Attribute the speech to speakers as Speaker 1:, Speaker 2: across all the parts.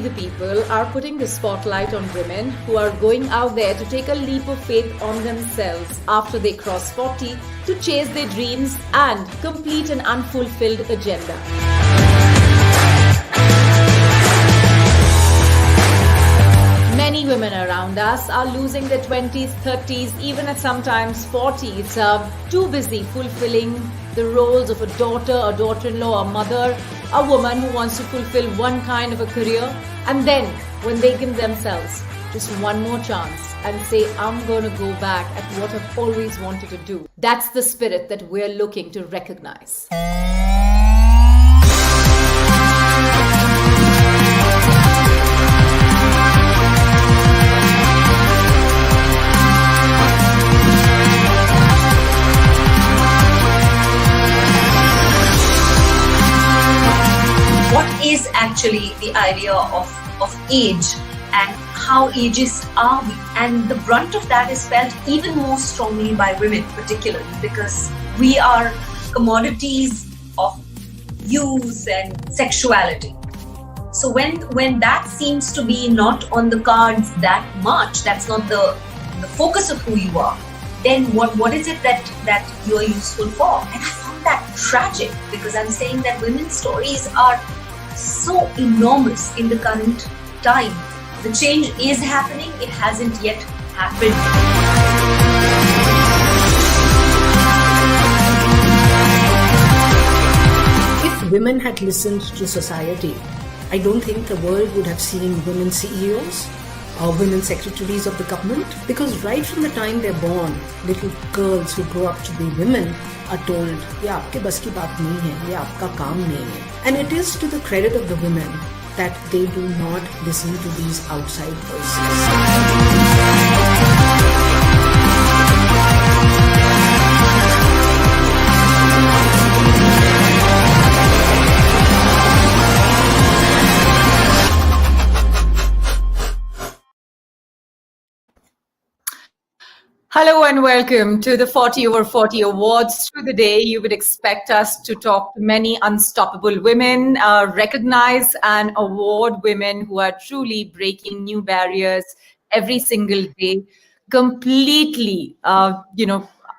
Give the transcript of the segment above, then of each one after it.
Speaker 1: the people are putting the spotlight on women who are going out there to take a leap of faith on themselves after they cross 40 to chase their dreams and complete an unfulfilled agenda. Many women around us are losing their 20s, 30s, even at sometimes 40s, too busy fulfilling the roles of a daughter, a daughter-in-law, a mother, a woman who wants to fulfill one kind of a career. And then when they give themselves just one more chance and say, I'm going to go back at what I've always wanted to do. That's the spirit that we're looking to recognize.
Speaker 2: What is actually the idea of age and how ageist are we? And the brunt of that is felt even more strongly by women, particularly because we are commodities of use and sexuality. So when that seems to be not on the cards that much, that's not the focus of who you are, then what is it that you are useful for? And I found that tragic because I'm saying that women's stories are so enormous in the current time. The change is happening, it hasn't yet happened.
Speaker 3: If women had listened to society, I don't think the world would have seen women CEOs or women secretaries of the government, because right from the time they're born, little girls who grow up to be women are told, ये आपके बस की बात नहीं है, ये आपका काम नहीं है. And it is to the credit of the women that they do not listen to these outside voices.
Speaker 1: Hello and welcome to the 40 over 40 awards. Through the day, you would expect us to talk to many unstoppable women, recognize and award women who are truly breaking new barriers every single day, completely,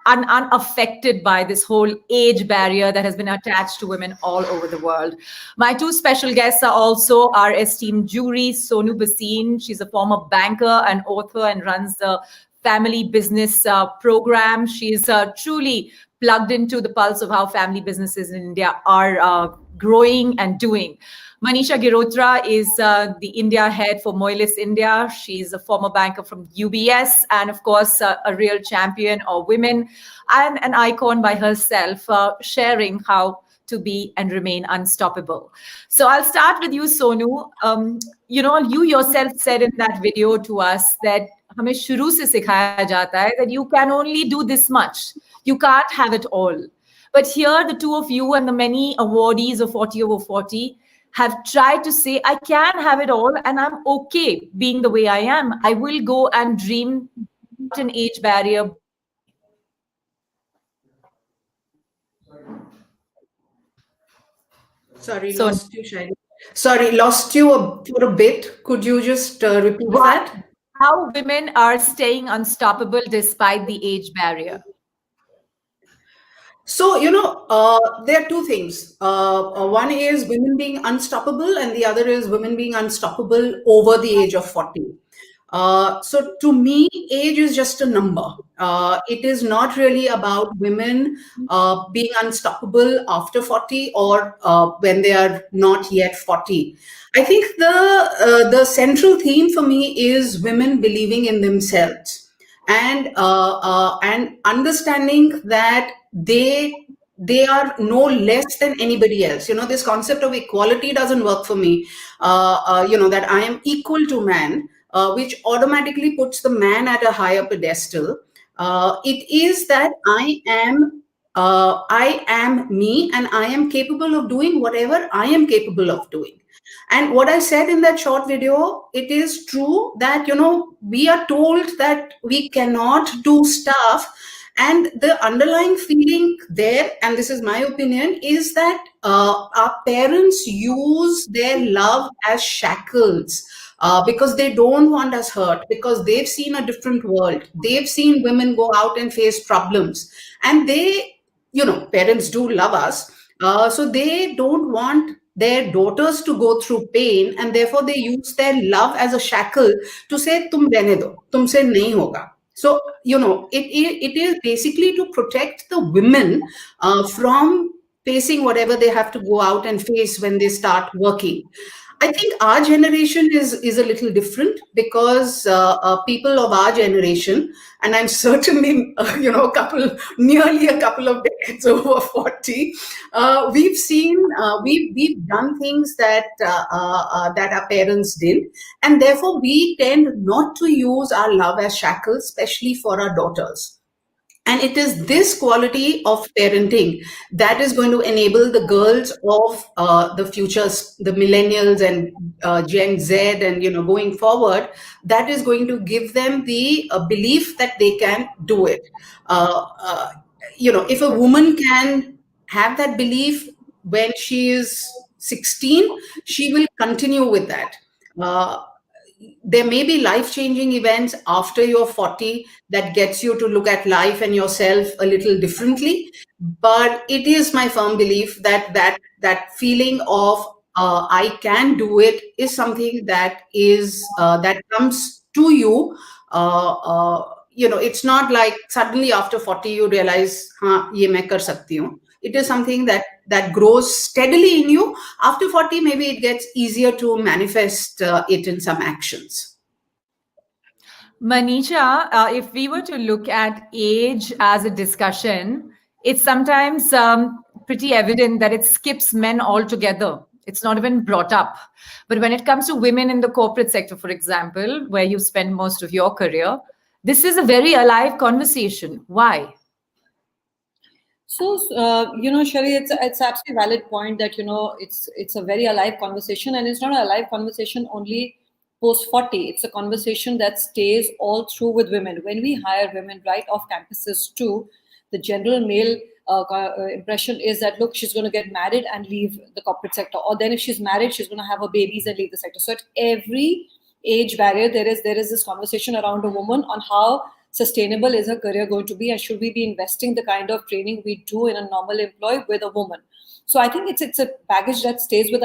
Speaker 1: unaffected by this whole age barrier that has been attached to women all over the world. My two special guests are also our esteemed jury, Sonu Bhasin. She's a former banker and author and runs the family business program. She's truly plugged into the pulse of how family businesses in India are growing and doing. Manisha Girotra is the India head for Moelis India. She's a former banker from UBS and of course a real champion of women and an icon by herself, sharing how to be and remain unstoppable. So I'll start with you, Sonu. You yourself said in that video to us that हमें शुरू से सिखाया जाता है that you can only do this much. You can't have it all. But here, the two of you and the many awardees of 40 over 40 have tried to say, I can have it all and I'm okay being the way I am. I will go and dream an age barrier.
Speaker 3: Lost you, Shaili. Sorry, lost you for a bit. Could you just repeat that?
Speaker 1: How women are staying unstoppable despite the age barrier.
Speaker 3: So, there are two things. One is women being unstoppable and the other is women being unstoppable over the age of 40. So to me, age is just a number. It is not really about women being unstoppable after 40 or when they are not yet 40. I think the central theme for me is women believing in themselves and understanding that they are no less than anybody else. This concept of equality doesn't work for me. That I am equal to man. Which automatically puts the man at a higher pedestal. It is that I am me and I am capable of doing whatever I am capable of doing. And what I said in that short video, it is true that, we are told that we cannot do stuff And the underlying feeling there, and this is my opinion, is that our parents use their love as shackles, because they don't want us hurt, because they've seen a different world. They've seen women go out and face problems. And they, parents do love us. So they don't want their daughters to go through pain, and therefore they use their love as a shackle to say, tum rehne do, tumse nahi hoga. So, it is basically to protect the women from facing whatever they have to go out and face when they start working. I think our generation is a little different, because people of our generation, and I'm certainly nearly a couple of decades over 40, we've seen we've done things that our parents did, and therefore we tend not to use our love as shackles, especially for our daughters. And it is this quality of parenting that is going to enable the girls of the futures, the millennials and Gen Z, and going forward, that is going to give them the belief that they can do it. Uh, uh, if a woman can have that belief when she is 16, she will continue with that. Uh, there may be life-changing events after you're 40 that gets you to look at life and yourself a little differently, but it is my firm belief that that feeling of I can do it is something that comes to you. It's not like suddenly after 40 you realize, ye main kar sakti hu. It is something that grows steadily in you. After 40, maybe it gets easier to manifest it in some actions.
Speaker 1: Manisha, if we were to look at age as a discussion, it's sometimes pretty evident that it skips men altogether. It's not even brought up. But when it comes to women in the corporate sector, for example, where you spend most of your career, this is a very alive conversation. Why?
Speaker 4: So, Shari, it's absolutely valid point that, it's a very alive conversation, and it's not a live conversation only post 40. It's a conversation that stays all through with women. When we hire women right off campuses too, the general male impression is that, look, she's going to get married and leave the corporate sector, or then if she's married, she's going to have her babies and leave the sector. So at every age barrier, there is this conversation around a woman on how sustainable is her career going to be, and should we be investing the kind of training we do in a normal employee with a woman. So I think it's a baggage that stays with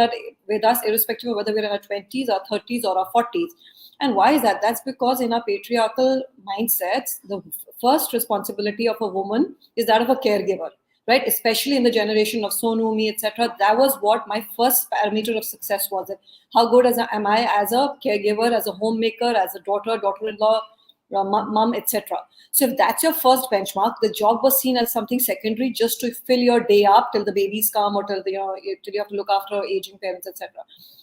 Speaker 4: us irrespective of whether we're in our 20s or 30s or our 40s. And why is that? That's because in our patriarchal mindsets, the first responsibility of a woman is that of a caregiver, right? Especially in the generation of Sonu, me, etc. That was what my first parameter of success was. That how good am I as a caregiver, as a homemaker, as a daughter, daughter-in-law, mom, etc. So if that's your first benchmark, the job was seen as something secondary, just to fill your day up till the babies come, or till you have to look after aging parents, etc.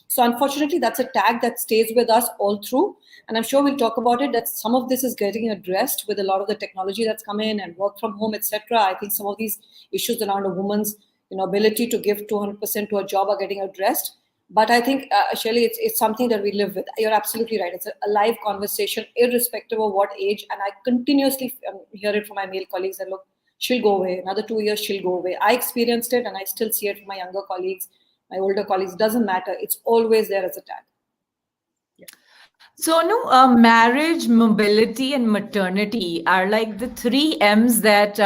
Speaker 4: So unfortunately, that's a tag that stays with us all through. And I'm sure we'll talk about it, that some of this is getting addressed with a lot of the technology that's come in and work from home, etc. I think some of these issues around a woman's ability to give 200% to a job are getting addressed. But I think, Shaili, it's something that we live with. You're absolutely right. It's a live conversation, irrespective of what age. And I continuously hear it from my male colleagues that, look, she'll go away. Another 2 years, she'll go away. I experienced it, and I still see it from my younger colleagues, my older colleagues. Doesn't matter. It's always there as a tag.
Speaker 1: So, no, marriage, mobility, and maternity are like the three M's that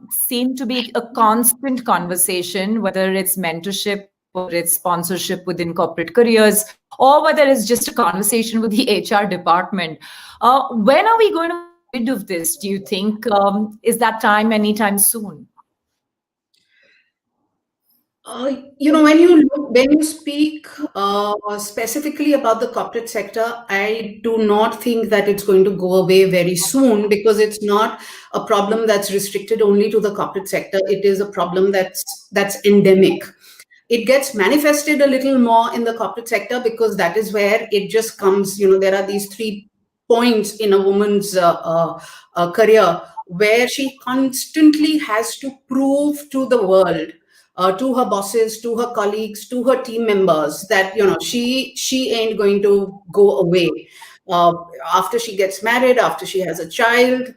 Speaker 1: seem to be a constant conversation, whether it's mentorship, whether it's sponsorship within corporate careers, or whether it's just a conversation with the HR department. When are we going to get rid of this, do you think? Is that time anytime soon?
Speaker 3: When you speak specifically about the corporate sector, I do not think that it's going to go away very soon, because it's not a problem that's restricted only to the corporate sector. It is a problem that's endemic. It gets manifested a little more in the corporate sector, because that is where it just comes. There are these 3 points in a woman's career where she constantly has to prove to the world, to her bosses, to her colleagues, to her team members, that she ain't going to go away after she gets married, after she has a child.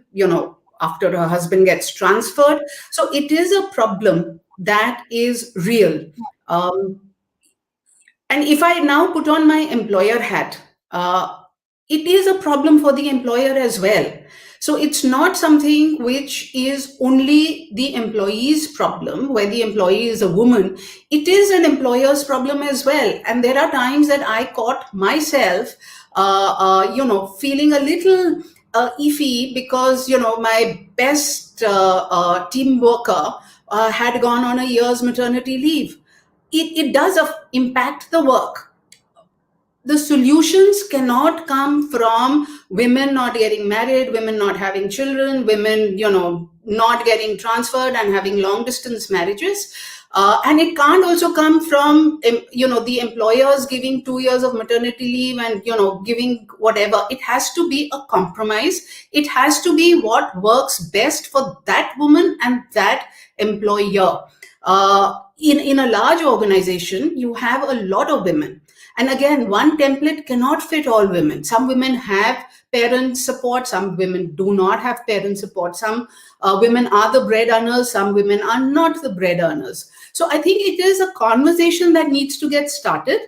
Speaker 3: after her husband gets transferred. So it is a problem that is real. Um, and if I now put on my employer hat, it is a problem for the employer as well. So it's not something which is only the employee's problem, where the employee is a woman. It is an employer's problem as well. And there are times that I caught myself, feeling a little iffy because, my best team worker had gone on a year's maternity leave. It does impact the work. The solutions cannot come from women not getting married, women not having children, women, not getting transferred and having long distance marriages. And it can't also come from, the employers giving 2 years of maternity leave and, giving whatever. It has to be a compromise. It has to be what works best for that woman and that employer. In a large organization, you have a lot of women. And again, one template cannot fit all women. Some women have parent support, some women do not have parent support. Some women are the bread earners, some women are not the bread earners. So I think it is a conversation that needs to get started.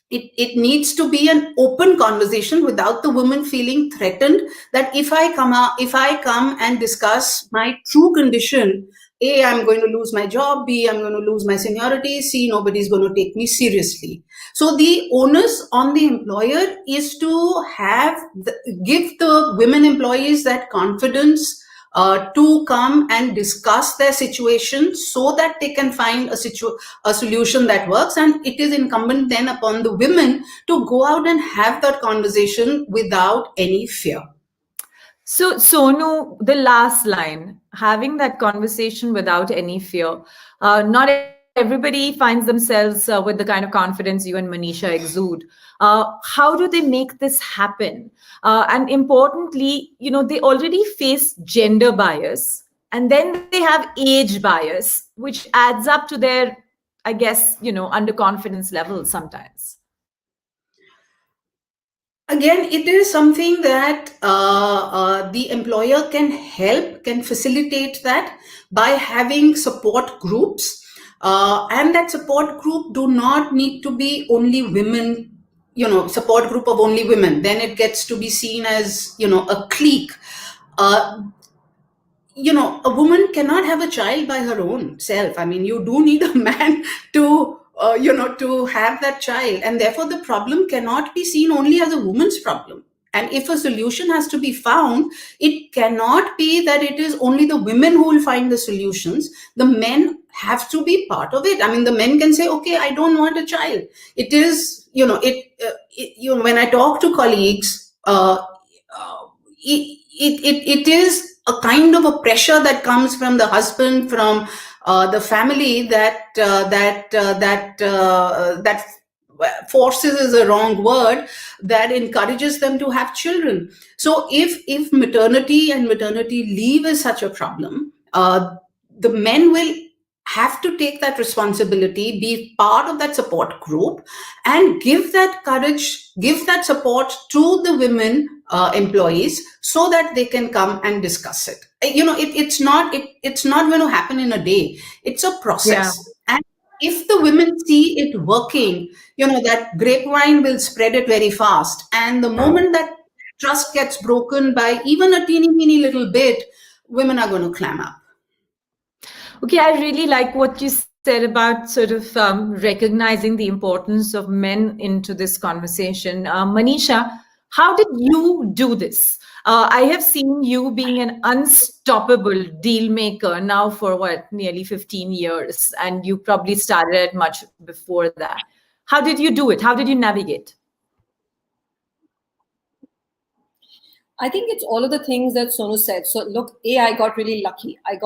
Speaker 3: It needs to be an open conversation without the woman feeling threatened that if I come and discuss my true condition, A, I'm going to lose my job, B, I'm going to lose my seniority, C, nobody's going to take me seriously. So the onus on the employer is to give the women employees that confidence to come and discuss their situation so that they can find a solution that works. And it is incumbent then upon the women to go out and have that conversation without any fear.
Speaker 1: So, Sonu, the last line, having that conversation without any fear. Not everybody finds themselves with the kind of confidence you and Manisha exude. How do they make this happen? And importantly, they already face gender bias, and then they have age bias, which adds up to their, I guess, underconfidence level sometimes.
Speaker 3: Again, it is something that the employer can facilitate that by having support groups. And that support group do not need to be only women, support group of only women. Then it gets to be seen as, a clique. A woman cannot have a child by her own self. I mean, you do need a man to to have that child, and therefore the problem cannot be seen only as a woman's problem. And if a solution has to be found, it cannot be that it is only the women who will find the solutions. The men have to be part of it. I mean, the men can say, okay, I don't want a child. It is, when I talk to colleagues, it is a kind of a pressure that comes from the husband, from the family, that forces is a wrong word, that encourages them to have children. So if maternity and maternity leave is such a problem, the men will have to take that responsibility, be part of that support group, and give that courage, give that support to the women employees so that they can come and discuss it. It's not going to happen in a day. It's a process. Yeah. And if the women see it working, that grapevine will spread it very fast. And the moment that trust gets broken by even a teeny little bit, women are going to clam up.
Speaker 1: Okay, I really like what you said about sort of recognizing the importance of men into this conversation. Manisha, how did you do this? I have seen you being an unstoppable deal maker now for nearly 15 years, and you probably started much before that. How did you do it? How did you navigate?
Speaker 4: I think it's all of the things that Sonu said. So look, I got really lucky. I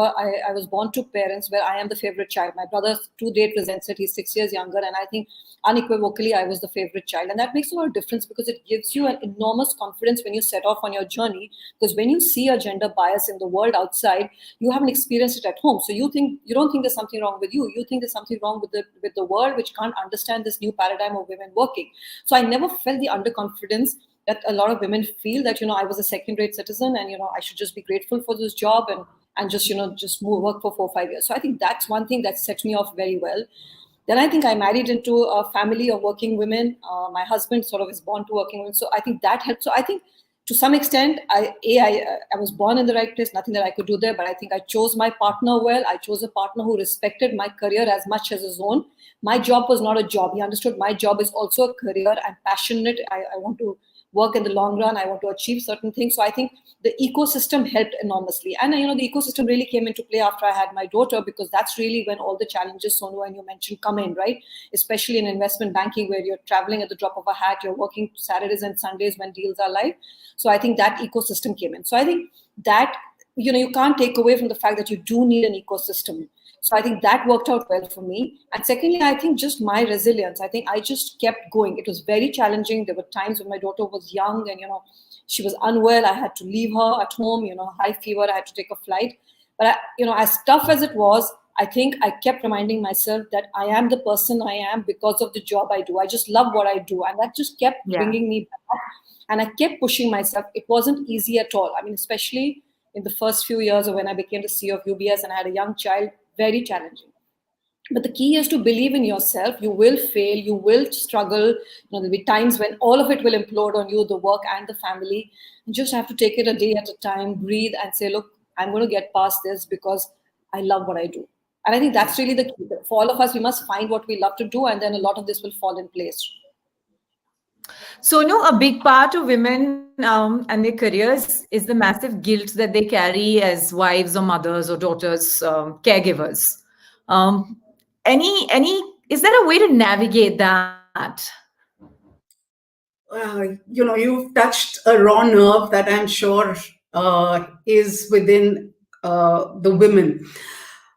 Speaker 4: was born to parents where I am the favorite child. My brother to date resents it. He's 6 years younger, and I think unequivocally I was the favorite child. And that makes a lot of difference because it gives you an enormous confidence when you set off on your journey. Because when you see a gender bias in the world outside, you haven't experienced it at home. So you don't think there's something wrong with you. You think there's something wrong with the world, which can't understand this new paradigm of women working. So I never felt the underconfidence that a lot of women feel that, I was a second-rate citizen, and I should just be grateful for this job, and just just move work for 4 or 5 years. So I think that's one thing that set me off very well. Then I think I married into a family of working women. My husband sort of is born to working women, so I think that helped. So I think to some extent, I was born in the right place. Nothing that I could do there, but I think I chose my partner well. I chose a partner who respected my career as much as his own. My job was not a job. He understood my job is also a career. I'm passionate. I want to work in the long run. I want to achieve certain things. So I think the ecosystem helped enormously. And the ecosystem really came into play after I had my daughter, because that's really when all the challenges, Sonu, and you mentioned, come in, right? Especially in investment banking, where you're traveling at the drop of a hat, you're working Saturdays and Sundays when deals are live. So I think that ecosystem came in. So I think that, you can't take away from the fact that you do need an ecosystem. So I think that worked out well for me. And secondly, I think just my resilience. I think I just kept going. It was very challenging. There were times when my daughter was young and, she was unwell. I had to leave her at home, high fever. I had to take a flight. But, as tough as it was, I think I kept reminding myself that I am the person I am because of the job I do. I just love what I do. And that just kept bringing me back. And I kept pushing myself. It wasn't easy at all. I mean, especially in the first few years of when I became the CEO of UBS and I had a young child, very challenging. But the key is to believe in yourself. You will fail. You will struggle. There'll be times when all of it will implode on you, the work and the family. You just have to take it a day at a time, breathe, and say, look, I'm going to get past this because I love what I do. And I think that's really the key. For all of us, we must find what we love to do, and then a lot of this will fall in place.
Speaker 1: So, a big part of women and their careers is the massive guilt that they carry as wives or mothers or daughters, caregivers. Is there a way to navigate that?
Speaker 3: You've touched a raw nerve that I'm sure is within the women.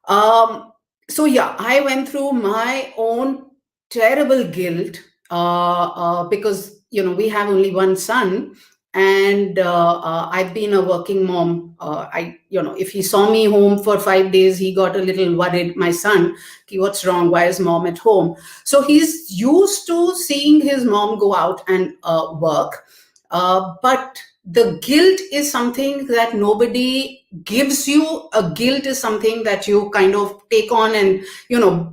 Speaker 3: So yeah, I went through my own terrible guilt because we have only one son, and I've been a working mom. If he saw me home for 5 days, he got a little worried. My son, what's wrong? Why is mom at home? So he's used to seeing his mom go out and work, but the guilt is something that nobody gives you. A guilt is something that you kind of take on and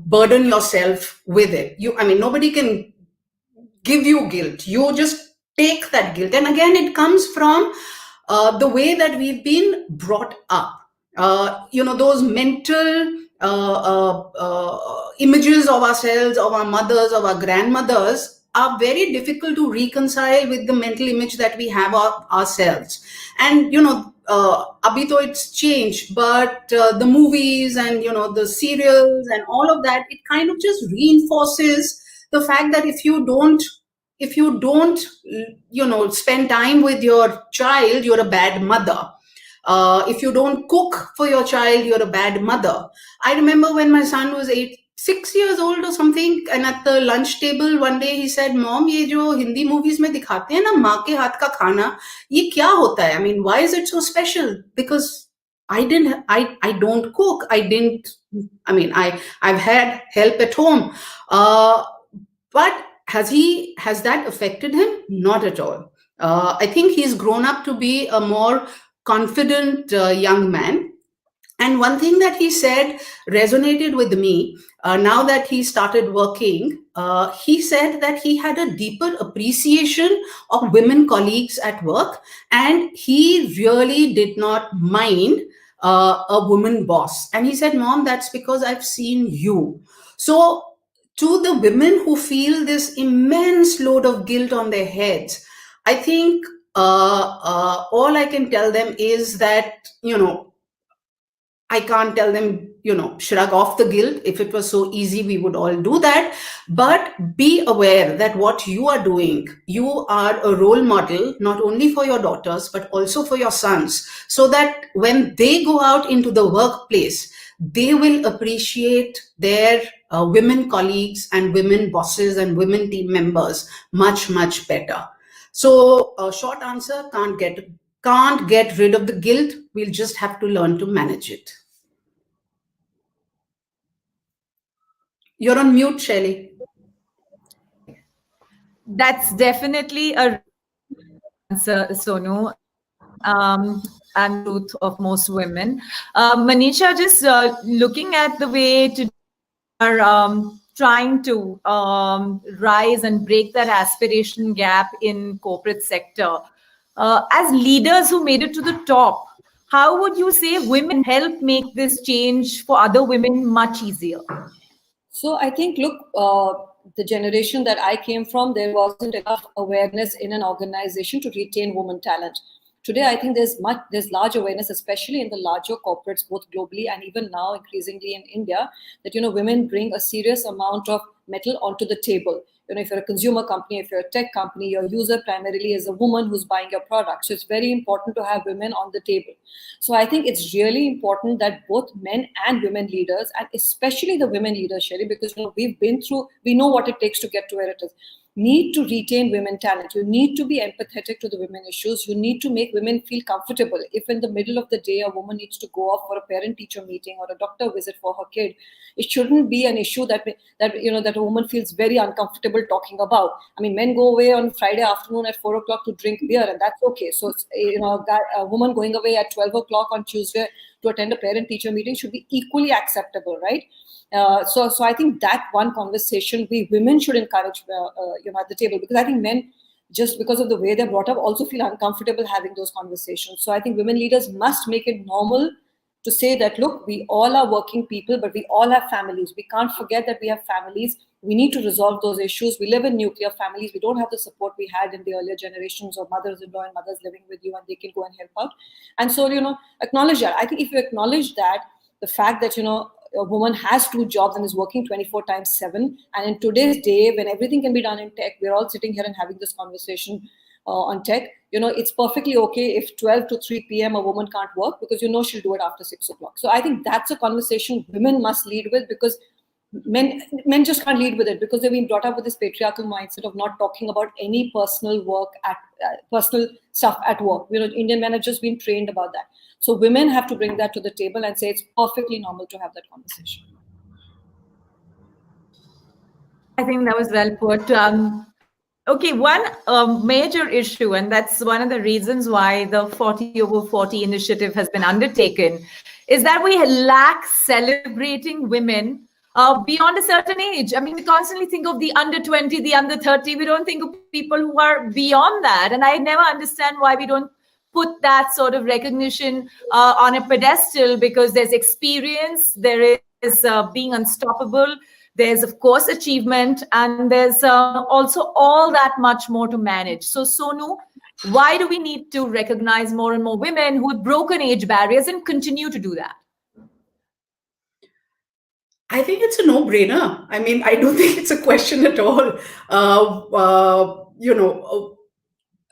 Speaker 3: burden yourself with it. Nobody can give you guilt. You just take that guilt, and again, it comes from the way that we've been brought up. Those mental images of ourselves, of our mothers, of our grandmothers, are very difficult to reconcile with the mental image that we have of ourselves. And abhi to it's changed, but the movies and the serials and all of that, it kind of just reinforces the fact that if you don't spend time with your child, you're a bad mother. If you don't cook for your child, you're a bad mother. I remember when my son was 6 years old or something, and at the lunch table one day he said, "Mom, ये जो Hindi movies में दिखाते हैं ना माँ के हाथ का खाना, ये क्या होता है? I mean, why is it so special?" Because I don't cook. I've had help at home. But has that affected him? Not at all. I think he's grown up to be a more confident young man. And one thing that he said resonated with me now that he started working. He said that he had a deeper appreciation of women colleagues at work, and he really did not mind a woman boss. And he said, "Mom, that's because I've seen you." So, to the women who feel this immense load of guilt on their heads, I think all I can tell them is that, I can't tell them, shrug off the guilt. If it was so easy, we would all do that. But be aware that what you are doing, you are a role model, not only for your daughters, but also for your sons, so that when they go out into the workplace, they will appreciate their women colleagues and women bosses and women team members much, much better. So a short answer, can't get rid of the guilt. We'll just have to learn to manage it. You're on mute, Shaili.
Speaker 1: That's definitely a Sonu, and the truth of most women. Manisha, just looking at the way today women are trying to rise and break that aspiration gap in corporate sector. As leaders who made it to the top, how would you say women help make this change for other women much easier?
Speaker 4: So I think, look, the generation that I came from, there wasn't enough awareness in an organization to retain women talent. Today, I think there's large awareness, especially in the larger corporates, both globally and even now increasingly in India, that women bring a serious amount of metal onto the table. If you're a consumer company, if you're a tech company, your user primarily is a woman who's buying your product. So it's very important to have women on the table. So I think it's really important that both men and women leaders, and especially the women leaders, Sherry, because we know what it takes to get to where it is, need to retain women talent. You need to be empathetic to the women issues. You need to make women feel comfortable. If in the middle of the day a woman needs to go off for a parent-teacher meeting or a doctor visit for her kid, it shouldn't be an issue that a woman feels very uncomfortable talking about. I mean, men go away on Friday afternoon at 4 o'clock to drink beer, and that's okay. So a woman going away at 12 o'clock on Tuesday to attend a parent-teacher meeting should be equally acceptable, right? So I think that one conversation we women should encourage, at the table, because I think men, just because of the way they're brought up, also feel uncomfortable having those conversations. So I think women leaders must make it normal to say that, look, we all are working people, but we all have families. We can't forget that we have families. We need to resolve those issues. We live in nuclear families. We don't have the support we had in the earlier generations of mothers-in-law and mothers living with you, and they can go and help out. And so, acknowledge that. I think if you acknowledge that, the fact that, a woman has 2 jobs and is working 24 times 7. And in today's day, when everything can be done in tech, we're all sitting here and having this conversation on tech. It's perfectly okay if 12 to 3 p.m. a woman can't work, because she'll do it after 6 o'clock. So I think that's a conversation women must lead with, because men just can't lead with it, because they've been brought up with this patriarchal mindset of not talking about any personal work personal stuff at work. Indian men have just been trained about that. So women have to bring that to the table and say it's perfectly normal to have that conversation.
Speaker 1: I think that was well put. Okay, one major issue, and that's one of the reasons why the 40 over 40 initiative has been undertaken, is that we lack celebrating women beyond a certain age. I mean, we constantly think of the under 20, the under 30. We don't think of people who are beyond that. And I never understand why we don't put that sort of recognition on a pedestal, because there's experience, there is being unstoppable, there's of course achievement, and there's also all that much more to manage. So Sonu, why do we need to recognize more and more women who have broken age barriers and continue to do that?
Speaker 3: I think it's a no-brainer. I mean, I don't think it's a question at all.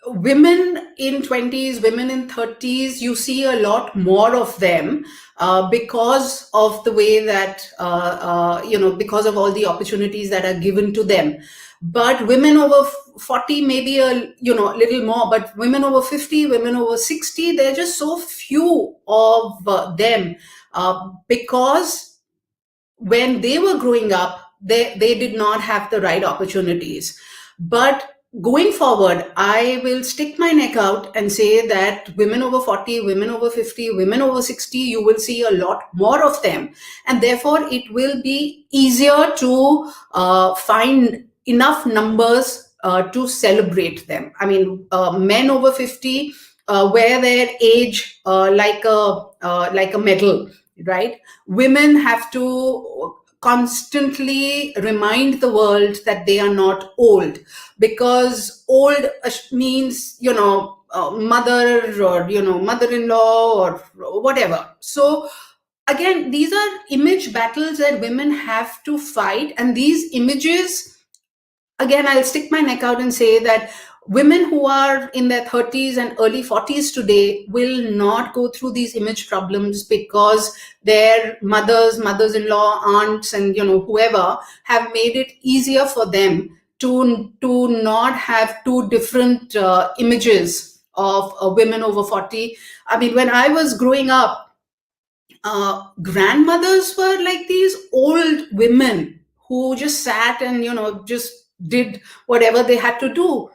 Speaker 3: Women in 20s, women in 30s, you see a lot more of them because of the way that, because of all the opportunities that are given to them. But women over 40, maybe a little more, but women over 50, women over 60, there are just so few of them because when they were growing up, they did not have the right opportunities. But going forward, I will stick my neck out and say that women over 40, women over 50, women over 60, you will see a lot more of them. And therefore, it will be easier to find enough numbers to celebrate them. I mean, men over 50 wear their age like a medal, right? Women have to constantly remind the world that they are not old, because old means mother or mother-in-law or whatever. So again, these are image battles that women have to fight, and these images, again, I'll stick my neck out and say that women who are in their 30s and early 40s today will not go through these image problems, because their mothers-in-law, aunts, and whoever have made it easier for them to not have two different images of women over 40. I mean, when I was growing up, grandmothers were like these old women who just sat and just did whatever they had to do.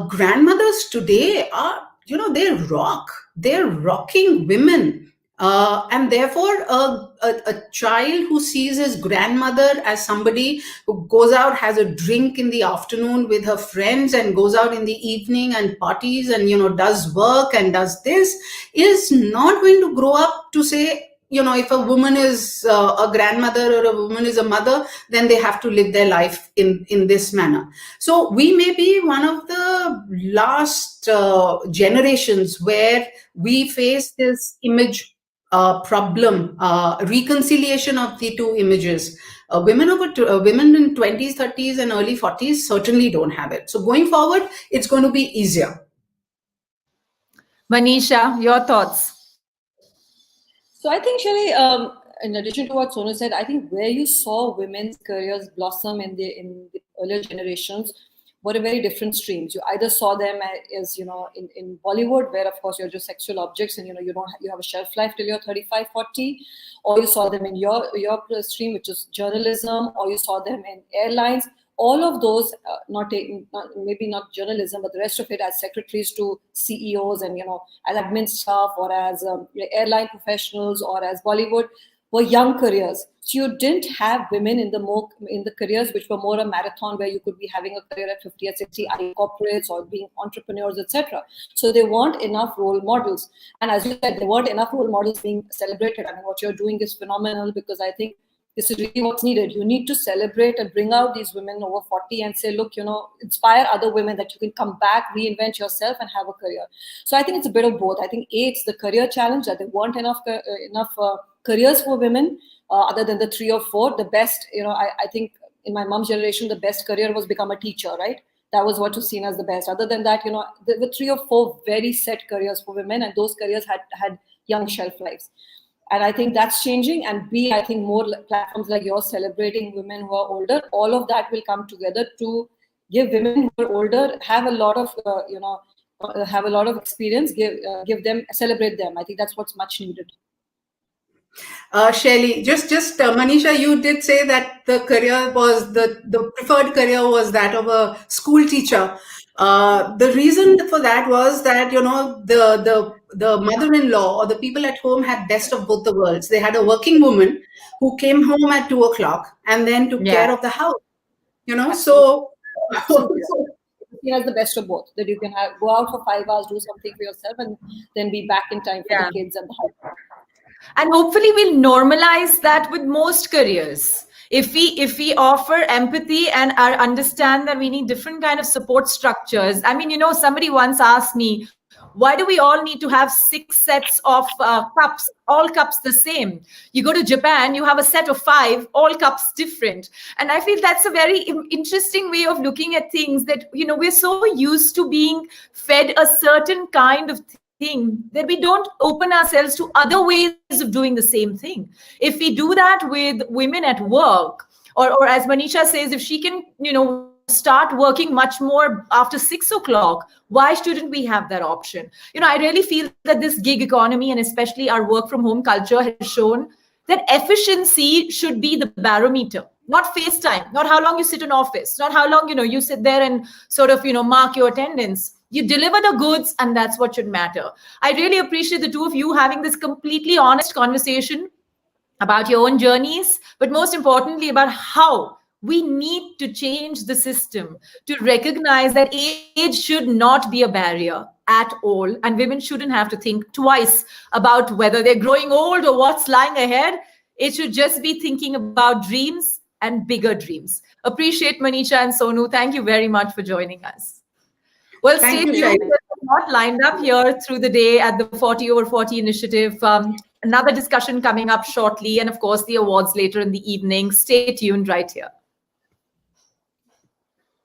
Speaker 3: grandmothers today are, they're rocking women. And therefore, a child who sees his grandmother as somebody who goes out, has a drink in the afternoon with her friends, and goes out in the evening and parties, and, does work and does this, is not going to grow up to say, if a woman is a grandmother or a woman is a mother, then they have to live their life in this manner. So we may be one of the last generations where we face this image problem, reconciliation of the two images. Women in 20s, 30s, and early 40s certainly don't have it. So going forward, it's going to be easier.
Speaker 1: Manisha, your thoughts?
Speaker 4: So I think, Shaili, in addition to what Sonu said, I think where you saw women's careers blossom in the earlier generations were very different streams. You either saw them as, in Bollywood, where of course you're just sexual objects, and you have a shelf life till you're 35, 40, or you saw them in your stream, which is journalism, or you saw them in airlines. All of those, maybe not journalism, but the rest of it, as secretaries to CEOs, and as admin staff, or as airline professionals, or as Bollywood, were young careers. So you didn't have women in the careers which were more a marathon, where you could be having a career at 50, at 60, corporates, or being entrepreneurs, etc. So there weren't enough role models, and as you said, there weren't enough role models being celebrated. I mean, what you're doing is phenomenal, because I think this is really what's needed. You need to celebrate and bring out these women over 40 and say, look, inspire other women that you can come back, reinvent yourself, and have a career. So I think it's a bit of both. I think it's the career challenge, that there weren't enough careers for women, other than the 3 or 4. The best, I think in my mom's generation, the best career was become a teacher, right? That was what was seen as the best. Other than that, there were 3 or 4 very set careers for women, and those careers had young shelf lives. And I think that's changing. And I think more platforms like yours celebrating women who are older, all of that will come together to give women who are older, have a lot of experience, give them, celebrate them. I think that's what's much needed.
Speaker 3: Shaili, just Manisha, you did say that the career was the preferred career was that of a school teacher. The reason for that was that the mother-in-law or the people at home had best of both the worlds. They had a working woman who came home at 2 o'clock and then took care of the house. So
Speaker 4: he has the best of both. That you can go out for 5 hours, do something for yourself, and then be back in time for the kids and the house.
Speaker 1: And hopefully we'll normalize that with most careers. If we offer empathy and understand that we need different kind of support structures. I mean, somebody once asked me, why do we all need to have 6 sets of cups, all cups the same? You go to Japan, you have a set of 5, all cups different. And I feel that's a very interesting way of looking at things, that, we're so used to being fed a certain kind of thing that we don't open ourselves to other ways of doing the same thing. If we do that with women at work, or as Manisha says, if she can, start working much more after 6 o'clock, why shouldn't we have that option? I really feel that this gig economy, and especially our work from home culture, has shown that efficiency should be the barometer, not FaceTime, not how long you sit in office, not how long, you sit there and sort of, mark your attendance. You deliver the goods, and that's what should matter. I really appreciate the two of you having this completely honest conversation about your own journeys, but most importantly about how we need to change the system to recognize that age should not be a barrier at all, and women shouldn't have to think twice about whether they're growing old or what's lying ahead. It should just be thinking about dreams and bigger dreams. Appreciate Manisha and Sonu. Thank you very much for joining us. Well, stay tuned. There's a lot lined up here through the day at the 40 over 40 initiative. Another discussion coming up shortly, and of course the awards later in the evening. Stay tuned right here.